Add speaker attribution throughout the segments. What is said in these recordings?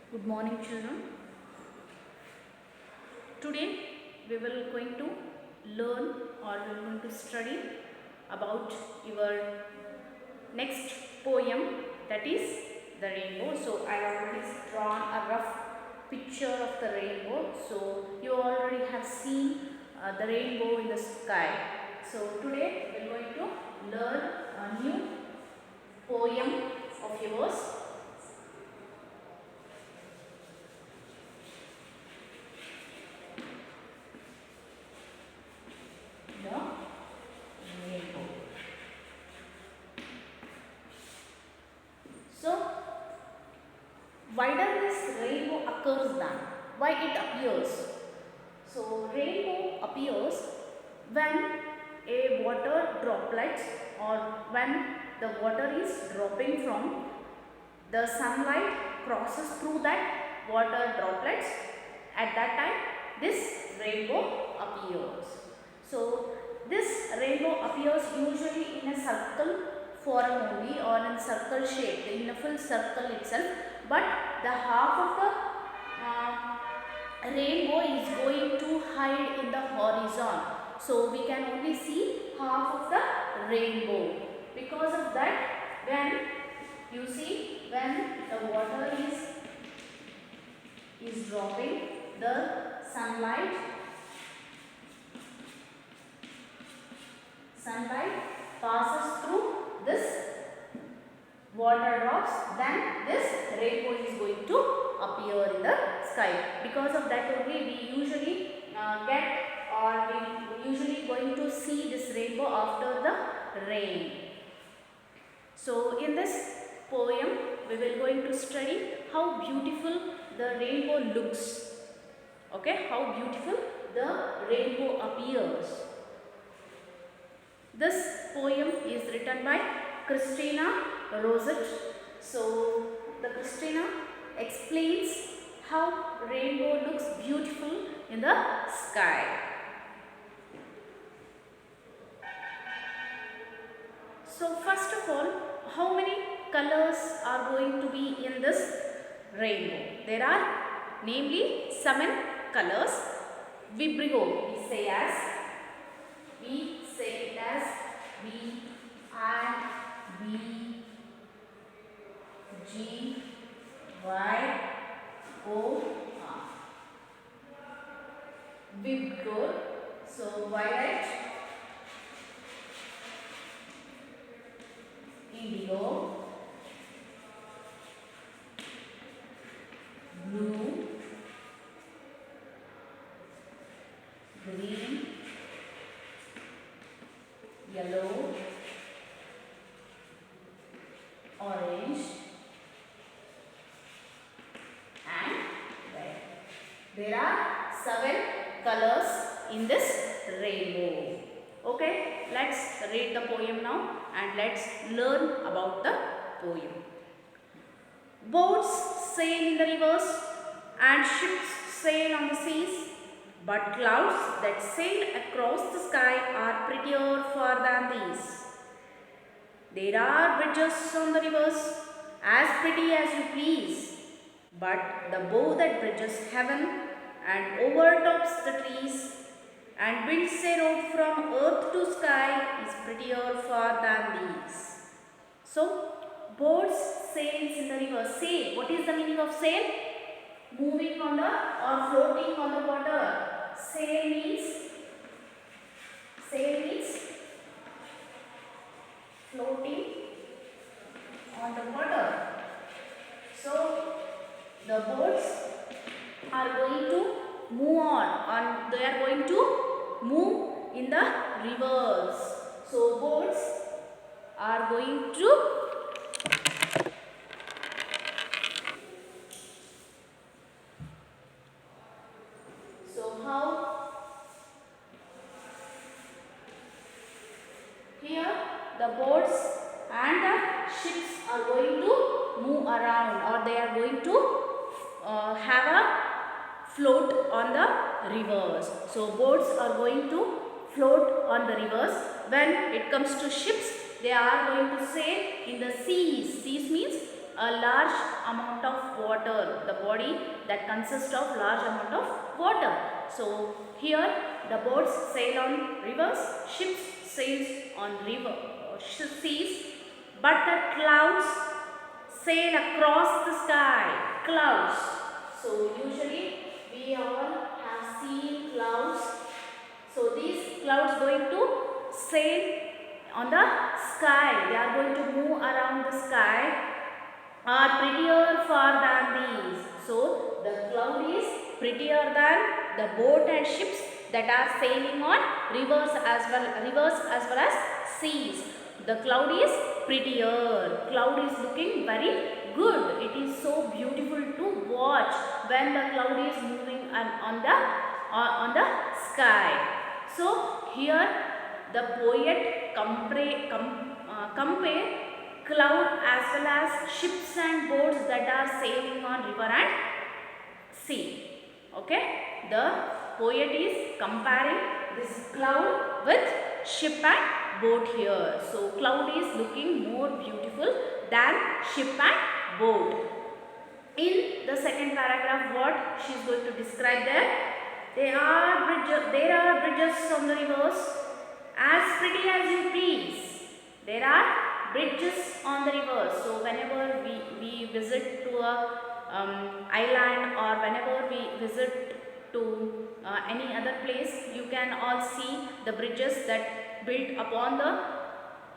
Speaker 1: Good morning, children. Today we will going to learn or we are going to study about your next poem, that is the rainbow. So I have already drawn a rough picture of the rainbow. So you already have seen the rainbow in the sky. So today we are going to learn a new poem of yours. The rainbow. So, why does this rainbow occurs then? Why it appears? So, rainbow appears when a water droplet or when the water is dropping from the sunlight crosses through that water droplets. At that time, this rainbow appears. So, this rainbow appears usually in a circle form only or in circle shape, in a full circle itself, but the half of the rainbow is going to hide in the horizon. So, we can only see half of the rainbow. Because of that, when you see when the water is dropping, the sunlight passes through this water drops, then this rainbow is going to appear in the sky. Because of that only we usually get or we usually going to see this rainbow after the rain. So in this poem we will going to study how beautiful the rainbow looks. Okay, how beautiful the rainbow appears. This poem is written by Christina Rossetti. So the Christina explains how rainbow looks beautiful in the sky. So first of all, how many colors are going to be in this rainbow? There are namely 7 colors. Vibrio we say it as V I B G Y O R. Vibrio. So violet, indigo, blue, green, yellow, orange and red. There are 7 colors in this rainbow. Okay, let's read the poem now and let's learn about the poem. Boats sail in the rivers and ships sail on the seas, but clouds that sail across the sky are prettier far than these. There are bridges on the rivers, as pretty as you please, but the bow that bridges heaven and overtops the trees and builds a road from earth to sky is prettier far than these. So, boats sails in the river. Sail. What is the meaning of sail? Moving on the or floating on the water. Sail means floating on the water. So the boats are going to move on they are going to move in the rivers. So boats are going to here the boats and the ships are going to move around or they are going to have a float on the rivers. So boats are going to float on the rivers. When it comes to ships, they are going to sail in the seas. Seas means a large amount of water, the body that consists of large amount of water. So here the boats sail on rivers, ships sails on seas, but the clouds sail across the sky. Clouds. So usually we all have seen clouds. So these clouds going to sail on the sky. They are going to move around the sky are prettier far than these. So the cloud is prettier than the boat and ships that are sailing on rivers as well as seas. The cloud is prettier. Cloud is looking very good. It is so beautiful to watch when the cloud is moving on the sky. So here the poet compare cloud as well as ships and boats that are sailing on river and sea. Okay, the poet is comparing this cloud with ship and boat here. So cloud is looking more beautiful than ship and boat. In the second paragraph, what she is going to describe there? There are bridges on the rivers as pretty as you please. There are bridges on the river. So whenever we visit to a island, or whenever we visit to any other place, you can all see the bridges that built upon the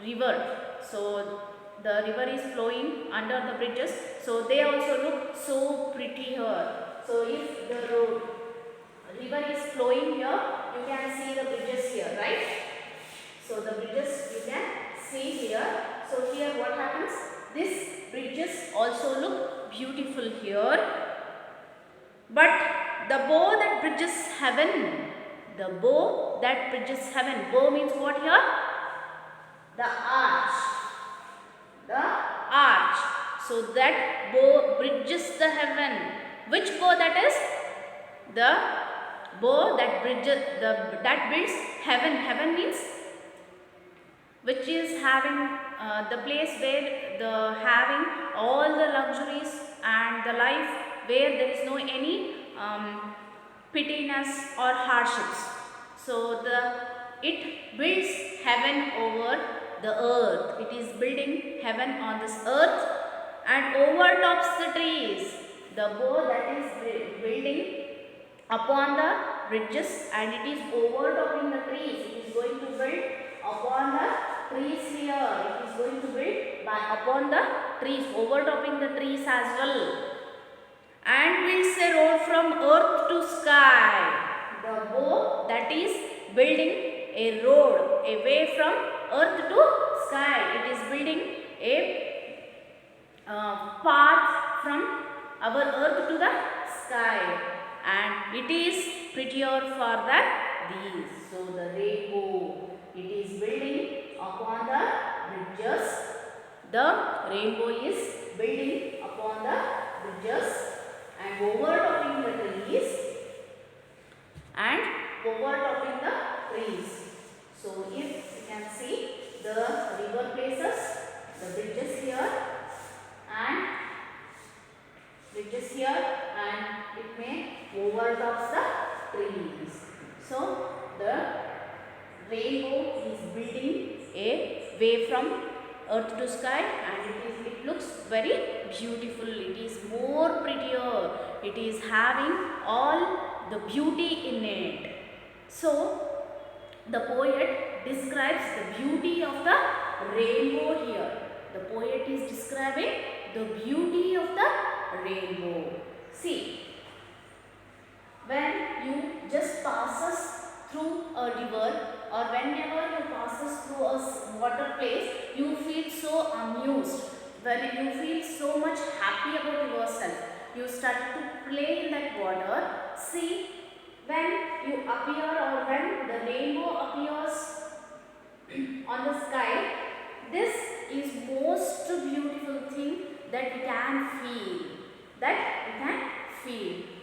Speaker 1: river. So the river is flowing under the bridges, so they also look so pretty here. So if the river is flowing here, you can see the bridges here, right? So the bridges you can see here. So here what happens? These bridges also look beautiful here. But the bow that bridges heaven, the bow that bridges heaven. Bow means what here? The arch. The arch. So that bow bridges the heaven. Which bow that is? The bow that that builds heaven. Heaven means which is having the place where having all the luxuries and the life where there is no any pettiness or hardships. So it builds heaven over the earth. It is building heaven on this earth and overtops the trees. The bow that is building upon the bridges and it is overtopping the trees. It is going to build upon the trees here. It is going to build upon the trees, overtopping the trees as well. And builds a road from earth to sky. The bow that is building a road, a way from earth to sky. It is building a path from our earth to the sky. And it is prettier for these. So the rainbow, it is building upon the bridges. The rainbow is building upon the bridges and overtopping the trees and overtopping the trees. So if you can see the river places, the bridges here and it may overtops the trees. So the rainbow is building a way from earth to sky and it looks very beautiful. It is more prettier. It is having all the beauty in it. So the poet describes the beauty of the rainbow here. The poet is describing the beauty of the rainbow. See, when you just passes through a river or whenever you passes through a water place, you feel so amused. When you feel so much happy about yourself, you start to play in that water. See, when you appear or when the rainbow appears on the sky, this is most beautiful thing that we can feel.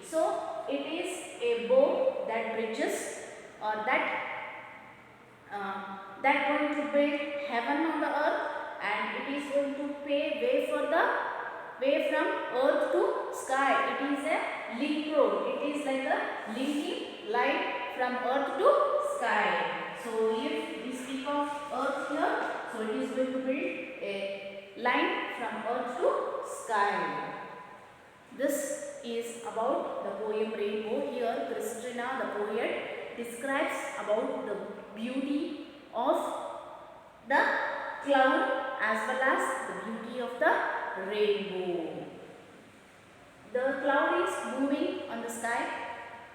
Speaker 1: So it is a bow that bridges or that going to build heaven on the earth, and it is going to pave way for the way from earth to sky. It is a link road. It is like a linking line from earth to sky. So if we speak of earth here, so it is going to build a line from earth to sky. This is about the poem Rainbow. Here Christina, the poet, describes about the beauty of the cloud as well as the beauty of the rainbow. The cloud is moving on the sky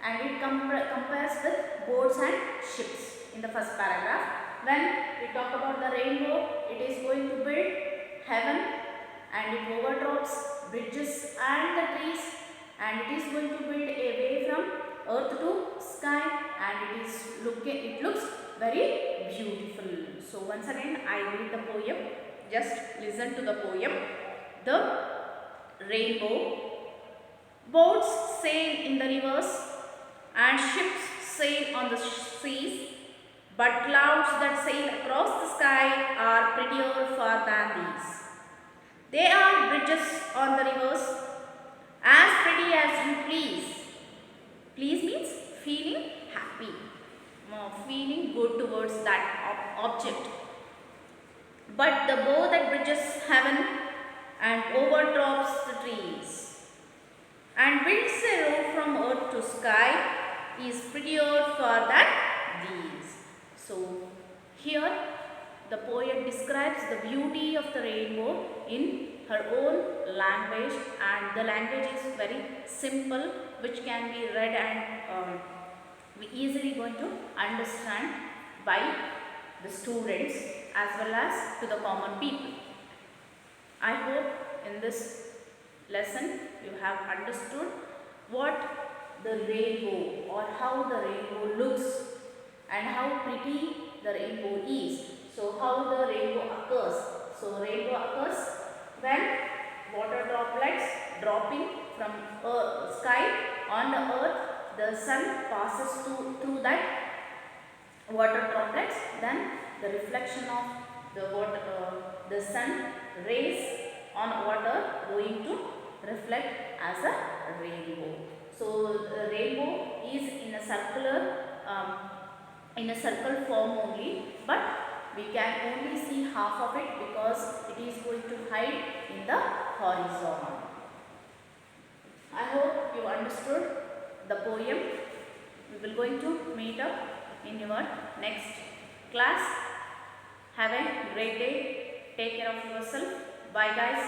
Speaker 1: and it compares with boats and ships in the first paragraph. When we talk about the rainbow, it is going to build heaven and it overtops bridges and the trees, and it is going to build a way from earth to sky, and it looks very beautiful. So once again I read the poem. Just listen to the poem. The rainbow. Boats sail in the rivers and ships sail on the seas, but clouds that sail across the sky are prettier far than these. They are bridges on the rivers, as pretty as you please. Please means feeling happy, feeling good towards that object. But the bow that bridges heaven and overtops the trees and builds a road from earth to sky is prettier far than these. So here the poet describes the beauty of the rainbow in her own language, and the language is very simple, which can be read and we easily going to understand by the students as well as to the common people. I hope in this lesson you have understood what the rainbow or how the rainbow looks and how pretty the rainbow is. So how the rainbow occurs. So rainbow occurs when water droplets dropping from sky on the earth, the sun passes through that water droplets, then the reflection of the sun rays on water going to reflect as a rainbow. So the rainbow is in a circle form only, but we can only see half of it because it is going to hide in the horizon. I hope you understood the poem. We will going to meet up in your next class. Have a great day. Take care of yourself. Bye guys.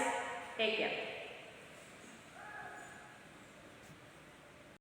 Speaker 1: Take care.